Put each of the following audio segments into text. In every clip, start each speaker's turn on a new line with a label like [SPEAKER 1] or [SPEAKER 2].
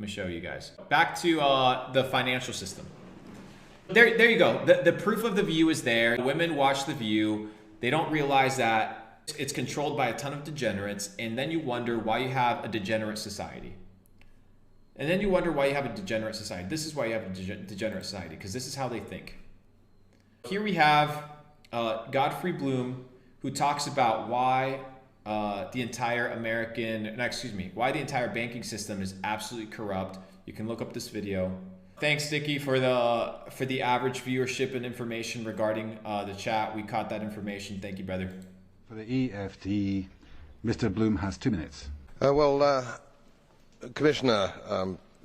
[SPEAKER 1] me show you guys. Back to the financial system. There you go. The proof of the view is there. Women watch the view. They don't realize that it's controlled by a ton of degenerates, and then you wonder why you have a degenerate society. And then you wonder why you have a degenerate society. This is why you have a degenerate society, because this is how they think. Here we have Godfrey Bloom, who talks about why the entire why the entire banking system is absolutely corrupt. You can look up this video. Thanks, Dicky, for the average viewership and information regarding the chat. We caught that information. Thank you, brother.
[SPEAKER 2] For the EFT, Mr. Bloom has 2 minutes.
[SPEAKER 3] Commissioner,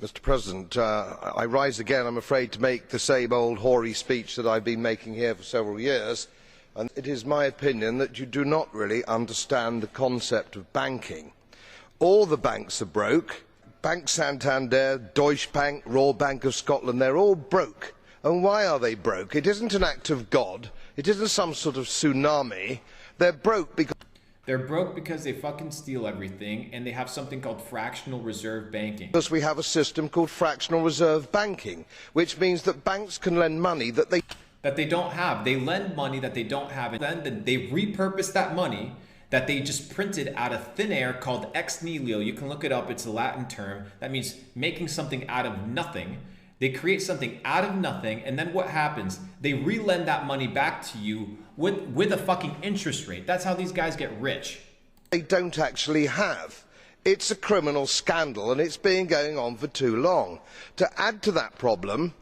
[SPEAKER 3] Mr. President, I rise again, I'm afraid, to make the same old hoary speech that I've been making here for several years. And it is my opinion that you do not really understand the concept of banking. All the banks are broke. Bank Santander, Deutsche Bank, Royal Bank of Scotland, they're all broke. And why are they broke? It isn't an act of God. It isn't some sort of tsunami. They're broke because
[SPEAKER 1] they fucking steal everything, and they have something called fractional reserve banking.
[SPEAKER 3] Because we have a system called fractional reserve banking, which means that banks can lend money that they
[SPEAKER 1] don't have. They lend money that they don't have, and then they repurpose that money that they just printed out of thin air called ex nihilo. You can look it up. It's a Latin term. That means making something out of nothing. They create something out of nothing, and then what happens? They re-lend that money back to you with a fucking interest rate. That's how these guys get rich.
[SPEAKER 3] They don't actually have. It's a criminal scandal, and it's been going on for too long. To add to that problem,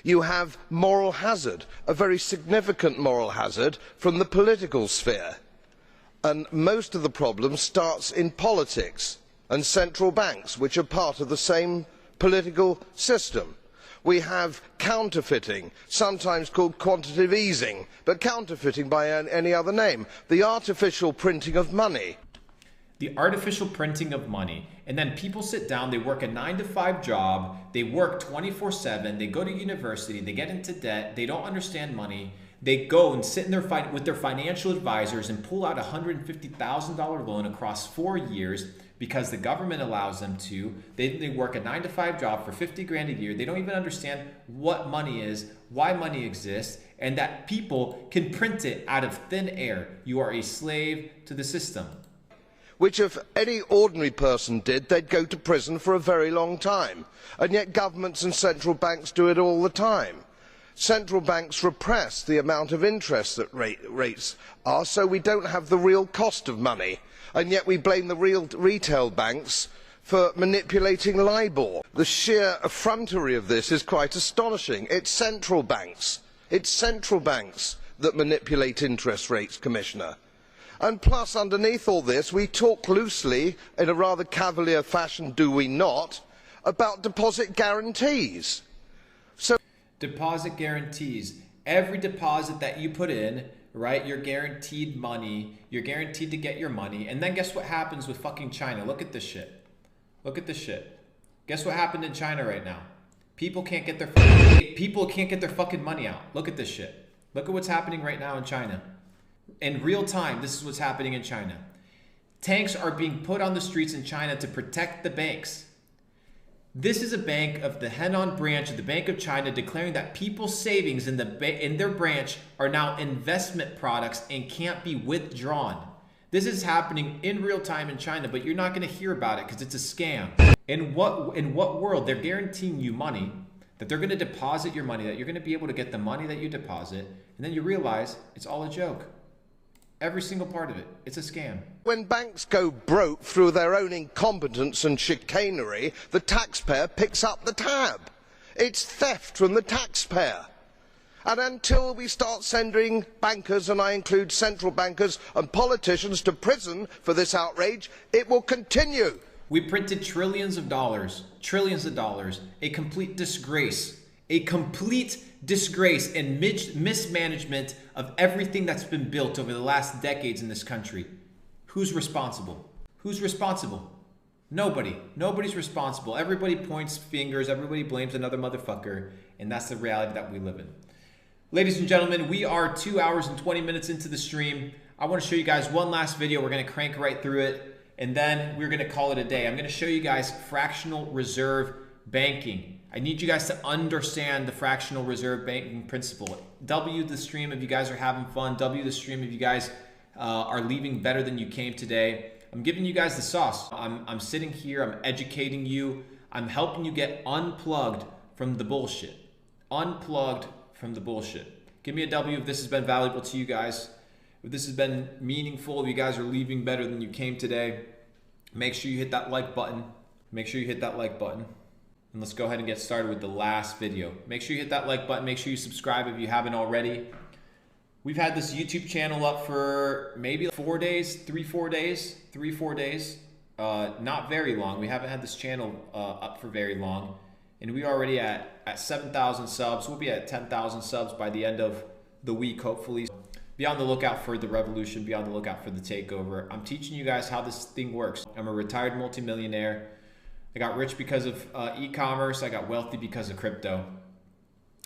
[SPEAKER 3] you have moral hazard, a very significant moral hazard from the political sphere. And most of the problem starts in politics and central banks, which are part of the same political system. We have counterfeiting, sometimes called quantitative easing, but counterfeiting by any other name. The artificial printing of money.
[SPEAKER 1] The artificial printing of money. And then people sit down, they work a 9-to-5 job, they work 24/7, they go to university, they get into debt, they don't understand money. They go and sit in with their financial advisors and pull out a $150,000 loan across 4 years because the government allows them to. They work a 9-to-5 job for 50 grand a year. They don't even understand what money is, why money exists, and that people can print it out of thin air. You are a slave to the system.
[SPEAKER 3] Which if any ordinary person did, they'd go to prison for a very long time. And yet governments and central banks do it all the time. Central banks repress the amount of interest that rates are, so we don't have the real cost of money. And yet we blame the real retail banks for manipulating LIBOR. The sheer effrontery of this is quite astonishing. It's central banks that manipulate interest rates, Commissioner. And plus, underneath all this, we talk loosely, in a rather cavalier fashion, do we not, about deposit guarantees.
[SPEAKER 1] Deposit guarantees. Every deposit that you put in, right, you're guaranteed money. You're guaranteed to get your money. And then guess what happens with fucking China? Look at this shit. Look at this shit. Guess what happened in China right now? People can't get their fucking money out. Look at this shit. Look at what's happening right now in China. In real time, this is what's happening in China. Tanks are being put on the streets in China to protect the banks. This is a bank of the Henan branch of the Bank of China declaring that people's savings in their branch are now investment products and can't be withdrawn. This is happening in real time in China, but you're not going to hear about it because it's a scam. In what world they're guaranteeing you money, that they're going to deposit your money, that you're going to be able to get the money that you deposit, and then you realize it's all a joke. Every single part of it. It's a scam.
[SPEAKER 3] When banks go broke through their own incompetence and chicanery, the taxpayer picks up the tab. It's theft from the taxpayer. And until we start sending bankers, and I include central bankers and politicians, to prison for this outrage, it will continue.
[SPEAKER 1] We printed trillions of dollars, a complete disgrace. A complete disgrace and mismanagement of everything that's been built over the last decades in this country. Who's responsible? Who's responsible? Nobody. Nobody's responsible. Everybody points fingers. Everybody blames another motherfucker. And that's the reality that we live in. Ladies and gentlemen, we are 2 hours and 20 minutes into the stream. I want to show you guys one last video. We're going to crank right through it. and then we're gonna call it a day. I'm gonna show you guys fractional reserve banking. I need you guys to understand the fractional reserve banking principle. W the stream if you guys are having fun. W the stream if you guys are leaving better than you came today. I'm giving you guys the sauce. I'm sitting here, I'm educating you. I'm helping you get unplugged from the bullshit. Unplugged from the bullshit. Give me a W if this has been valuable to you guys. If this has been meaningful, if you guys are leaving better than you came today, make sure you hit that like button. Make sure you hit that like button. And let's go ahead and get started with the last video. Make sure you hit that like button. Make sure you subscribe if you haven't already. We've had this YouTube channel up for maybe 4 days, 3-4 days, 3-4 days. Not very long. We haven't had this channel up for very long. And we're already at 7,000 subs. We'll be at 10,000 subs by the end of the week, hopefully. Be on the lookout for the revolution. Be on the lookout for the takeover. I'm teaching you guys how this thing works. I'm a retired multimillionaire. I got rich because of e-commerce. I got wealthy because of crypto.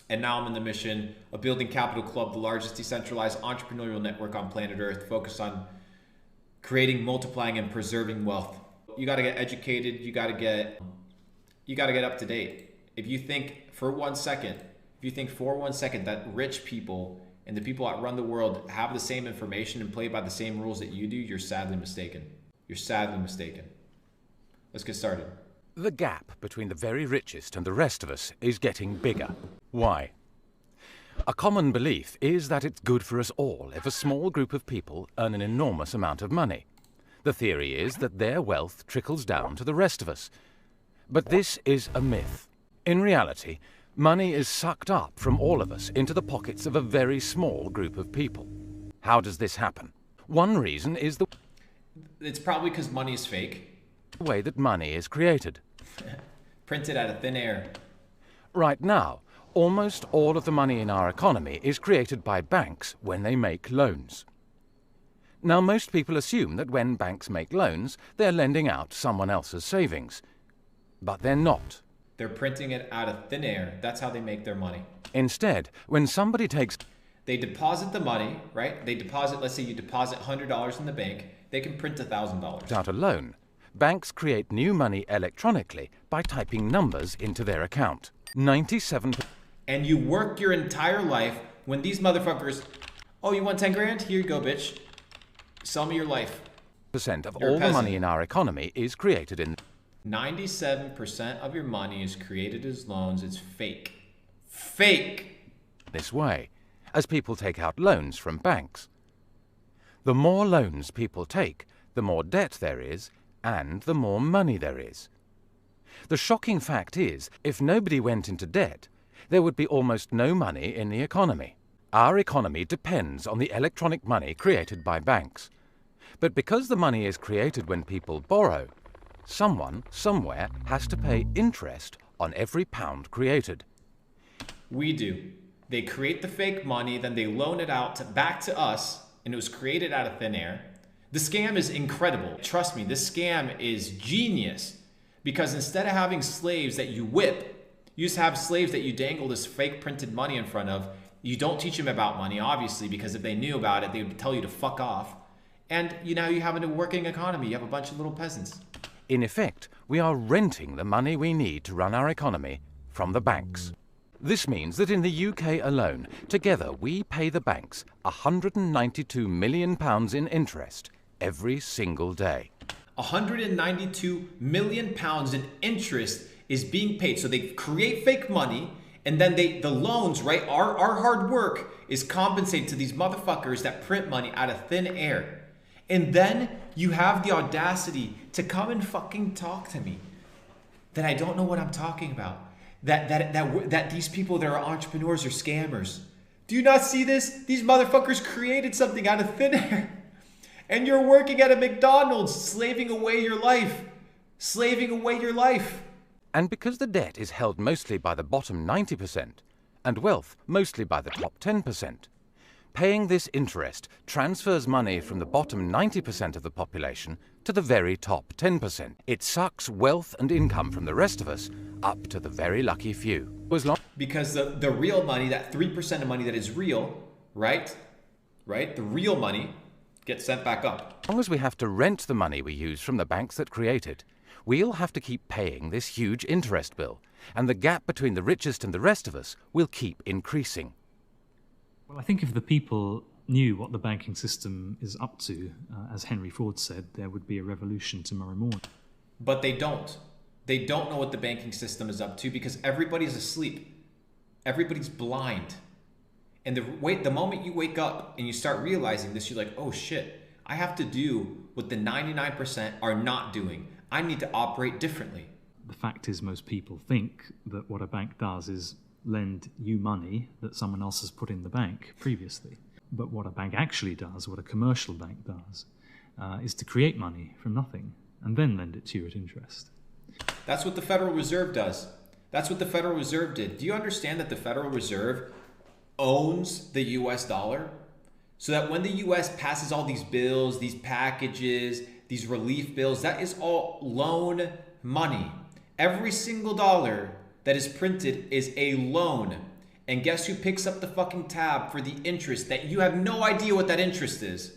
[SPEAKER 1] And now I'm in the mission of building Capital Club, the largest decentralized entrepreneurial network on planet Earth, focused on creating, multiplying, and preserving wealth. You got to get educated. You got to get up to date. If you think for 1 second that rich people and the people that run the world have the same information and play by the same rules that you do, you're sadly mistaken. You're sadly mistaken. Let's get started.
[SPEAKER 4] The gap between the very richest and the rest of us is getting bigger. Why? A common belief is that it's good for us all if a small group of people earn an enormous amount of money. The theory is that their wealth trickles down to the rest of us. But this is a myth. In reality, money is sucked up from all of us into the pockets of a very small group of people. How does this happen? One reason is the
[SPEAKER 1] It's probably because money is fake.
[SPEAKER 4] way that money is created.
[SPEAKER 1] Printed out of thin air.
[SPEAKER 4] Right now, almost all of the money in our economy is created by banks when they make loans. Now, most people assume that when banks make loans, they're lending out someone else's savings. But they're not.
[SPEAKER 1] They're printing it out of thin air. That's how they make their money.
[SPEAKER 4] Instead, when somebody takes
[SPEAKER 1] They deposit the money, right? They deposit, let's say you deposit $100 in the bank, they can print $1,000.
[SPEAKER 4] out a loan, banks create new money electronically by typing numbers into their account. 97%
[SPEAKER 1] And you work your entire life when these motherfuckers, oh, you want 10 grand? Here you go, bitch. Sell me your life.
[SPEAKER 4] of
[SPEAKER 1] You're a
[SPEAKER 4] all the
[SPEAKER 1] peasant.
[SPEAKER 4] money in our economy is created in
[SPEAKER 1] 97% of your money is created as loans. It's fake. Fake.
[SPEAKER 4] this way, as people take out loans from banks. The more loans people take, the more debt there is, and the more money there is. The shocking fact is, if nobody went into debt, there would be almost no money in the economy. Our economy depends on the electronic money created by banks. But because the money is created when people borrow, someone, somewhere, has to pay interest on every pound created.
[SPEAKER 1] We do. They create the fake money, then they loan it out back to us, and it was created out of thin air. The scam is incredible. Trust me, this scam is genius. Because instead of having slaves that you whip, you just have slaves that you dangle this fake printed money in front of. You don't teach them about money, obviously, because if they knew about it, they would tell you to fuck off. And you have a working economy. You have a bunch of little peasants.
[SPEAKER 4] In effect, we are renting the money we need to run our economy from the banks. This means that in the UK alone, together we pay the banks £192 million in interest every single day.
[SPEAKER 1] 192 million pounds in interest is being paid. So they create fake money, and then the loans, right? Our hard work is compensated to these motherfuckers that print money out of thin air. And then you have the audacity to come and fucking talk to me that I don't know what I'm talking about. That these people that are entrepreneurs are scammers. Do you not see this? These motherfuckers created something out of thin air. And you're working at a McDonald's, slaving away your life. Slaving away your life.
[SPEAKER 4] And because the debt is held mostly by the bottom 90% and wealth mostly by the top 10%, paying this interest transfers money from the bottom 90% of the population to the very top 10%. It sucks wealth and income from the rest of us up to the very lucky few.
[SPEAKER 1] Because the real money, that 3% of money that is real, right? The real money get sent back up.
[SPEAKER 4] As long as we have to rent the money we use from the banks that create it, we'll have to keep paying this huge interest bill, and the gap between the richest and the rest of us will keep increasing.
[SPEAKER 5] Well, I think if the people knew what the banking system is up to, as Henry Ford said, there would be a revolution tomorrow morning.
[SPEAKER 1] But they don't. They don't know what the banking system is up to because everybody's asleep. Everybody's blind. And the moment you wake up and you start realizing this, you're like, oh shit, I have to do what the 99% are not doing. I need to operate differently.
[SPEAKER 5] The fact is, most people think that what a bank does is lend you money that someone else has put in the bank previously. But what a bank actually does, what a commercial bank does, is to create money from nothing and then lend it to you at interest.
[SPEAKER 1] That's what the Federal Reserve does. That's what the Federal Reserve did. Do you understand that the Federal Reserve owns the US dollar? So that when the US passes all these bills, these packages, these relief bills, that is all loan money. Every single dollar that is printed is a loan. And guess who picks up the fucking tab for the interest that you have no idea what that interest is?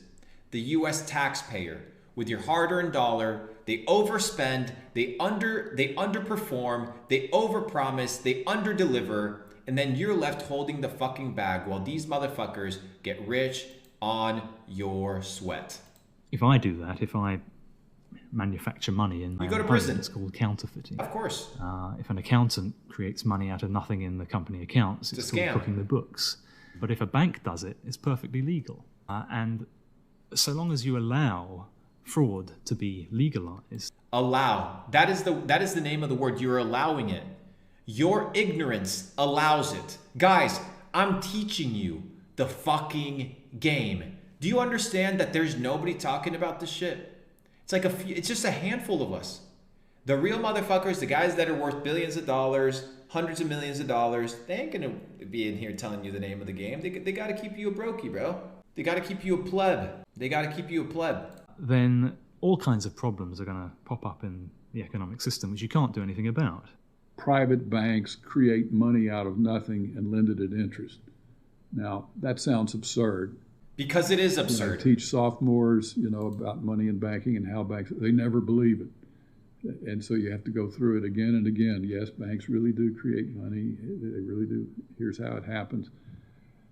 [SPEAKER 1] The US taxpayer. With your hard-earned dollar, they overspend, they underperform, they overpromise, they underdeliver, and then you're left holding the fucking bag while these motherfuckers get rich on your sweat.
[SPEAKER 5] If I do that, if I manufacture money in my
[SPEAKER 1] You go to
[SPEAKER 5] home,
[SPEAKER 1] prison.
[SPEAKER 5] it's called counterfeiting.
[SPEAKER 1] Of course.
[SPEAKER 5] If an accountant creates money out of nothing in the company accounts, it's
[SPEAKER 1] a
[SPEAKER 5] called
[SPEAKER 1] scam.
[SPEAKER 5] cooking the books. But if a bank does it, it's perfectly legal. And so long as you allow fraud to be legalized.
[SPEAKER 1] Allow. That is the name of the word. You're allowing it. Your ignorance allows it. Guys, I'm teaching you the fucking game. Do you understand that there's nobody talking about this shit? It's just a handful of us. The real motherfuckers, the guys that are worth billions of dollars, hundreds of millions of dollars, they ain't gonna be in here telling you the name of the game. They gotta keep you a brokey, bro. They gotta keep you a pleb. They gotta keep you a pleb.
[SPEAKER 5] Then all kinds of problems are going to pop up in the economic system, which you can't do anything about.
[SPEAKER 6] Private banks create money out of nothing and lend it at interest. Now, that sounds absurd.
[SPEAKER 1] Because it is
[SPEAKER 6] When I
[SPEAKER 1] absurd.
[SPEAKER 6] teach sophomores, about money and banking and how banks, they never believe it. And so you have to go through it again and again. Yes, banks really do create money. They really do. Here's how it happens.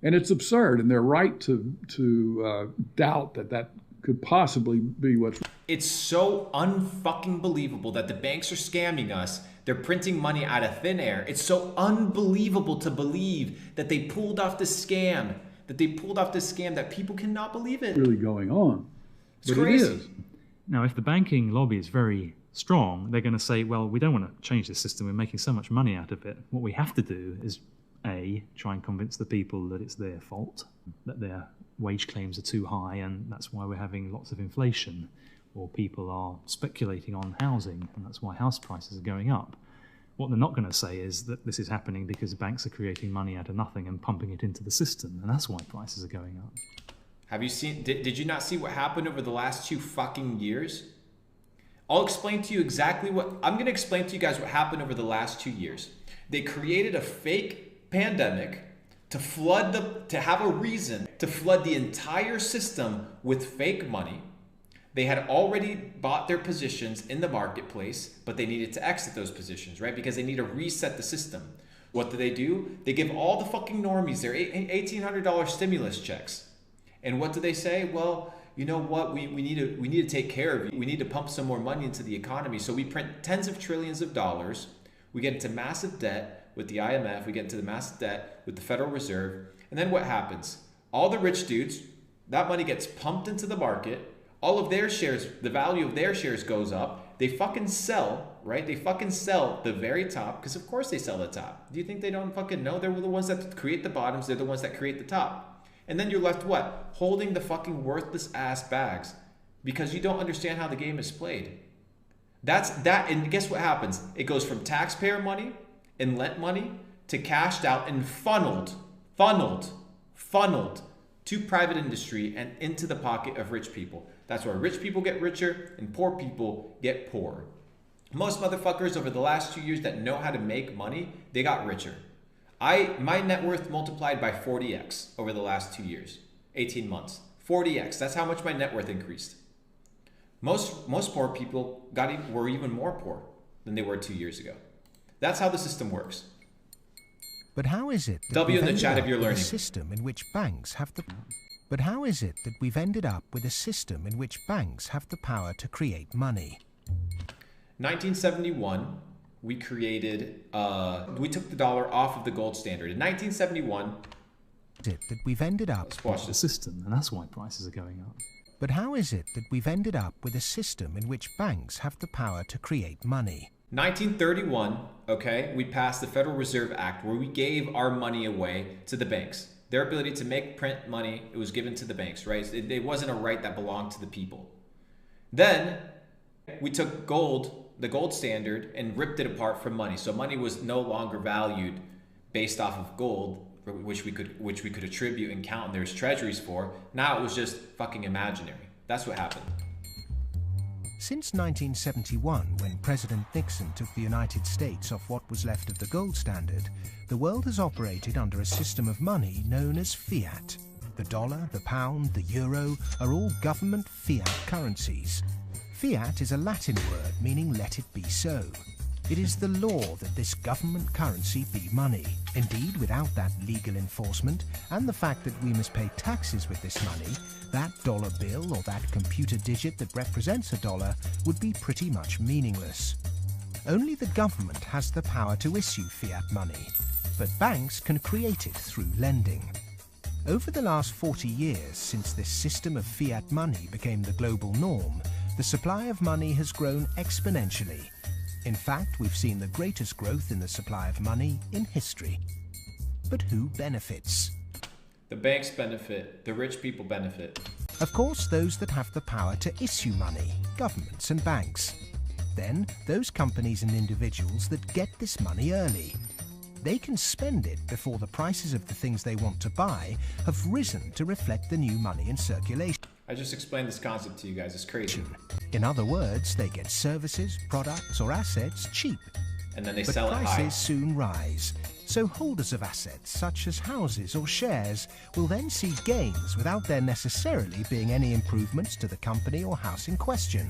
[SPEAKER 6] And it's absurd, and they're right to doubt that could possibly be what's.
[SPEAKER 1] It's so unfucking believable that the banks are scamming us. They're printing money out of thin air. It's so unbelievable to believe that they pulled off the scam. That people cannot believe it.
[SPEAKER 6] Really going on.
[SPEAKER 1] It's
[SPEAKER 6] But
[SPEAKER 1] crazy.
[SPEAKER 6] it is.
[SPEAKER 5] Now, if the banking lobby is very strong, they're going to say, well, we don't want to change this system. We're making so much money out of it. What we have to do is, A, try and convince the people that it's their fault, that their wage claims are too high, and that's why we're having lots of inflation, or people are speculating on housing, and that's why house prices are going up. What they're not going to say is that this is happening because banks are creating money out of nothing and pumping it into the system, and that's why prices are going up.
[SPEAKER 1] Have you seen, did you not see what happened over the last 2 fucking years? I'll explain to you I'm going to explain to you guys what happened over the last 2 years. They created a fake pandemic to have a reason to flood the entire system with fake money. They had already bought their positions in the marketplace, but they needed to exit those positions, right? Because they need to reset the system. What do? They give all the fucking normies their $1,800 stimulus checks. And what do they say? Well, you know what? We need to take care of you. We need to pump some more money into the economy. So we print tens of trillions of dollars. We get into massive debt with the IMF. We get into the massive debt with the Federal Reserve. And then what happens? All the rich dudes, that money gets pumped into the market. All of their shares, the value of their shares goes up. They fucking sell, right? They fucking sell the very top, because of course they sell the top. Do you think they don't fucking know? They're the ones that create the bottoms. They're the ones that create the top. And then you're left what? Holding the fucking worthless ass bags because you don't understand how the game is played. That's that. And guess what happens? It goes from taxpayer money and lent money to cashed out and funneled to private industry and into the pocket of rich people. That's where rich people get richer and poor people get poorer. Most motherfuckers over the last 2 years that know how to make money, they got richer. My net worth multiplied by 40x over the last 2 years, 18 months. 40x. That's how much my net worth increased. Most poor people were even more poor than they were 2 years ago. That's how the system works.
[SPEAKER 7] But how is it that
[SPEAKER 1] W in
[SPEAKER 7] we've
[SPEAKER 1] the
[SPEAKER 7] ended
[SPEAKER 1] chat if
[SPEAKER 7] up
[SPEAKER 1] you're
[SPEAKER 7] with a
[SPEAKER 1] learning.
[SPEAKER 7] system in which banks have the... But how is it that we've ended up with a system in which banks have the power to create money?
[SPEAKER 1] 1971, we created, we took the dollar off of the gold standard. In 1971,
[SPEAKER 7] Is it that we've ended up...
[SPEAKER 1] let's watch
[SPEAKER 5] The
[SPEAKER 1] this.
[SPEAKER 5] system, and that's why prices are going up.
[SPEAKER 7] But how is it that we've ended up with a system in which banks have the power to create money?
[SPEAKER 1] 1931, okay, we passed the Federal Reserve Act where we gave our money away to the banks. Their ability to make print money, it was given to the banks, right? It wasn't a right that belonged to the people. Then we took gold, the gold standard, and ripped it apart from money. So money was no longer valued based off of gold, which we could attribute and count, and there's treasuries for. Now it was just fucking imaginary. That's what happened.
[SPEAKER 7] Since 1971, when President Nixon took the United States off what was left of the gold standard, the world has operated under a system of money known as fiat. The dollar, the pound, the euro are all government fiat currencies. Fiat is a Latin word meaning let it be so. It is the law that this government currency be money. Indeed, without that legal enforcement and the fact that we must pay taxes with this money, that dollar bill or that computer digit that represents a dollar would be pretty much meaningless. Only the government has the power to issue fiat money, but banks can create it through lending. Over the last 40 years, since this system of fiat money became the global norm, the supply of money has grown exponentially. In fact, we've seen the greatest growth in the supply of money in history. But who benefits?
[SPEAKER 1] The banks benefit, the rich people benefit.
[SPEAKER 7] Of course, those that have the power to issue money, governments and banks. Then, those companies and individuals that get this money early. They can spend it before the prices of the things they want to buy have risen to reflect the new money in circulation.
[SPEAKER 1] I just explained this concept to you guys. It's crazy.
[SPEAKER 7] In other words, they get services, products or assets cheap.
[SPEAKER 1] And then they
[SPEAKER 7] But
[SPEAKER 1] sell it high.
[SPEAKER 7] prices soon rise. So holders of assets such as houses or shares will then see gains without there necessarily being any improvements to the company or house in question.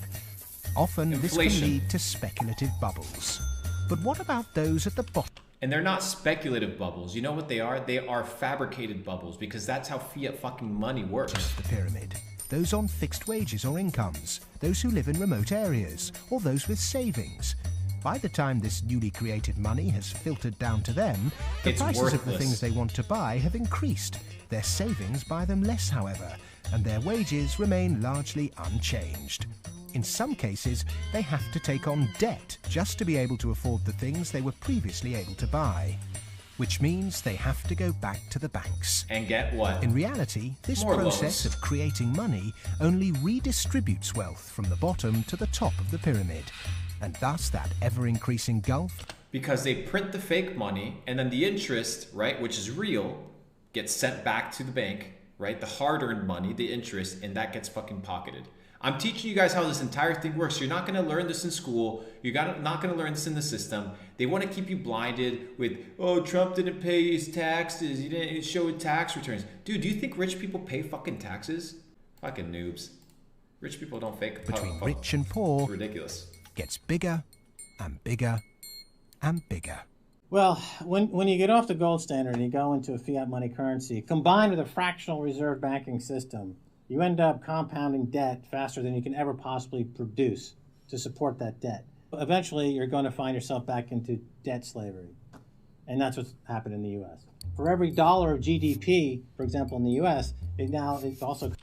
[SPEAKER 7] Often this can
[SPEAKER 1] Inflation.
[SPEAKER 7] lead to speculative bubbles. But what about those at the bottom
[SPEAKER 1] And they're not speculative bubbles. You know what they are? They are fabricated bubbles because that's how fiat fucking money works.
[SPEAKER 7] of the pyramid? Those on fixed wages or incomes, those who live in remote areas, or those with savings. By the time this newly created money has filtered down to them, the
[SPEAKER 1] It's
[SPEAKER 7] prices of the
[SPEAKER 1] worthless.
[SPEAKER 7] things they want to buy have increased. Their savings buy them less, however, and their wages remain largely unchanged. In some cases, they have to take on debt just to be able to afford the things they were previously able to buy. Which means they have to go back to the banks.
[SPEAKER 1] And get what?
[SPEAKER 7] In reality, this
[SPEAKER 1] More
[SPEAKER 7] process
[SPEAKER 1] loans.
[SPEAKER 7] of creating money only redistributes wealth from the bottom to the top of the pyramid. And thus that ever-increasing gulf
[SPEAKER 1] Because they print the fake money and then the interest, right, which is real, gets sent back to the bank, right? The hard-earned money, the interest, and that gets fucking pocketed. I'm teaching you guys how this entire thing works. You're not going to learn this in school. You're not going to learn this in the system. They want to keep you blinded with, oh, Trump didn't pay his taxes. He didn't show his tax returns. Dude, do you think rich people pay fucking taxes? Fucking noobs. Rich people don't fake.
[SPEAKER 7] between rich and poor
[SPEAKER 1] It's ridiculous.
[SPEAKER 7] gets bigger and bigger and bigger.
[SPEAKER 8] Well, when you get off the gold standard and you go into a fiat money currency, combined with a fractional reserve banking system, you end up compounding debt faster than you can ever possibly produce to support that debt. Eventually, you're going to find yourself back into debt slavery. And that's what's happened in the U.S. For every dollar of GDP, for example, in the U.S., it also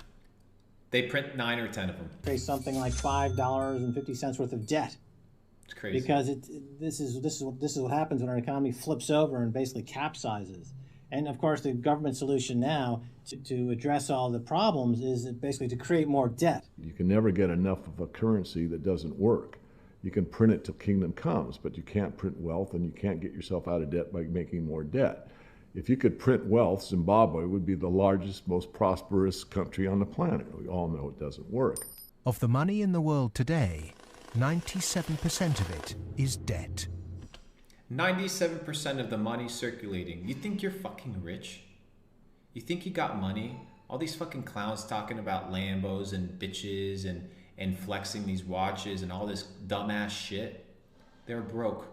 [SPEAKER 1] They print 9 or 10 of them.
[SPEAKER 8] creates something like $5.50 worth of debt.
[SPEAKER 1] It's crazy.
[SPEAKER 8] Because this is what happens when our economy flips over and basically capsizes. And of course, the government solution now to address all the problems is basically to create more debt.
[SPEAKER 9] You can never get enough of a currency that doesn't work. You can print it till kingdom comes, but you can't print wealth and you can't get yourself out of debt by making more debt. If you could print wealth, Zimbabwe would be the largest, most prosperous country on the planet. We all know it doesn't work.
[SPEAKER 7] Of the money in the world today, 97% of it is debt.
[SPEAKER 1] 97% of the money circulating. You think you're fucking rich? You think you got money? All these fucking clowns talking about Lambos and bitches and flexing these watches and all this dumbass shit. They're broke.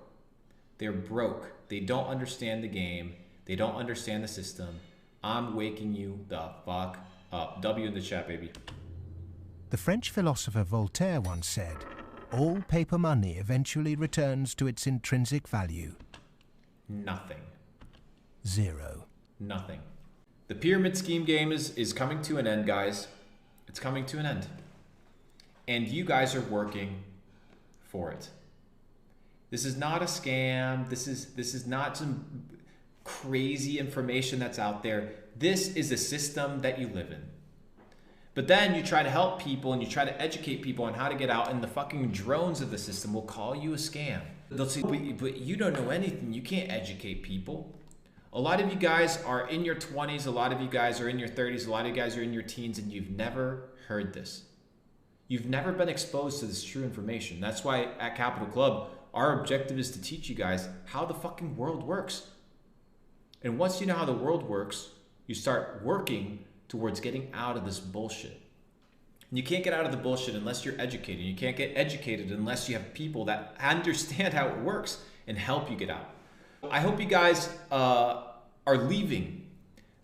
[SPEAKER 1] They're broke. They don't understand the game. They don't understand the system. I'm waking you the fuck up. W in the chat, baby.
[SPEAKER 7] The French philosopher Voltaire once said, "All paper money eventually returns to its intrinsic value."
[SPEAKER 1] Nothing.
[SPEAKER 7] Zero.
[SPEAKER 1] Nothing. The pyramid scheme game is coming to an end, guys. It's coming to an end. And you guys are working for it. This is not a scam. This is not some crazy information that's out there. This is a system that you live in. But then you try to help people and you try to educate people on how to get out, and the fucking drones of the system will call you a scam. They'll say, but you don't know anything. You can't educate people. A lot of you guys are in your 20s. A lot of you guys are in your 30s. A lot of you guys are in your teens, and you've never heard this. You've never been exposed to this true information. That's why at Capital Club, our objective is to teach you guys how the fucking world works. And once you know how the world works, you start working towards getting out of this bullshit. And you can't get out of the bullshit unless you're educated. You can't get educated unless you have people that understand how it works and help you get out. I hope you guys are leaving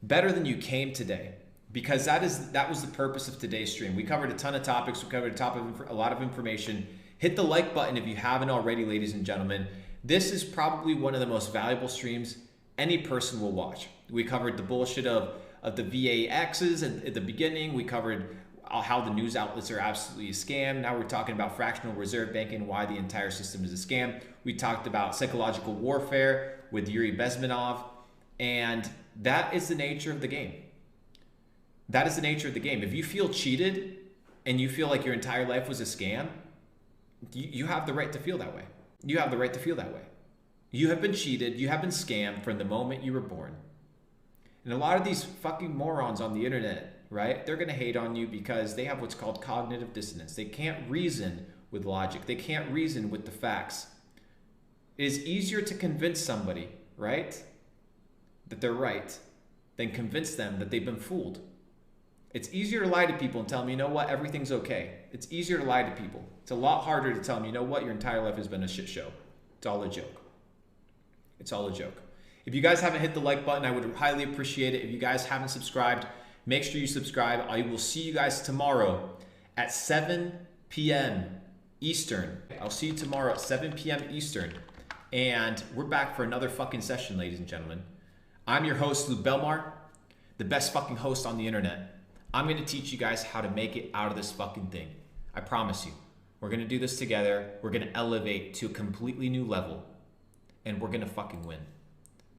[SPEAKER 1] better than you came today, because that was the purpose of today's stream. We covered a ton of topics. We covered a lot of information. Hit the like button if you haven't already, ladies and gentlemen. This is probably one of the most valuable streams any person will watch. We covered the bullshit of the VAXs at the beginning. We covered how the news outlets are absolutely a scam. Now we're talking about fractional reserve banking and why the entire system is a scam. We talked about psychological warfare with Yuri Bezmenov, and that is the nature of the game. That is the nature of the game. If you feel cheated and you feel like your entire life was a scam, you have the right to feel that way. You have the right to feel that way. You have been cheated. You have been scammed from the moment you were born. And a lot of these fucking morons on the internet, right? They're going to hate on you because they have what's called cognitive dissonance. They can't reason with logic. They can't reason with the facts. It is easier to convince somebody, right, that they're right than convince them that they've been fooled. It's easier to lie to people and tell them, you know what, everything's okay. It's easier to lie to people. It's a lot harder to tell them, you know what, your entire life has been a shit show. It's all a joke. It's all a joke. If you guys haven't hit the like button, I would highly appreciate it. If you guys haven't subscribed, make sure you subscribe. I will see you guys tomorrow at 7 p.m. Eastern. I'll see you tomorrow at 7 p.m. Eastern. And we're back for another fucking session, ladies and gentlemen. I'm your host, Lou Belmar, the best fucking host on the internet. I'm going to teach you guys how to make it out of this fucking thing. I promise you. We're going to do this together. We're going to elevate to a completely new level. And we're going to fucking win.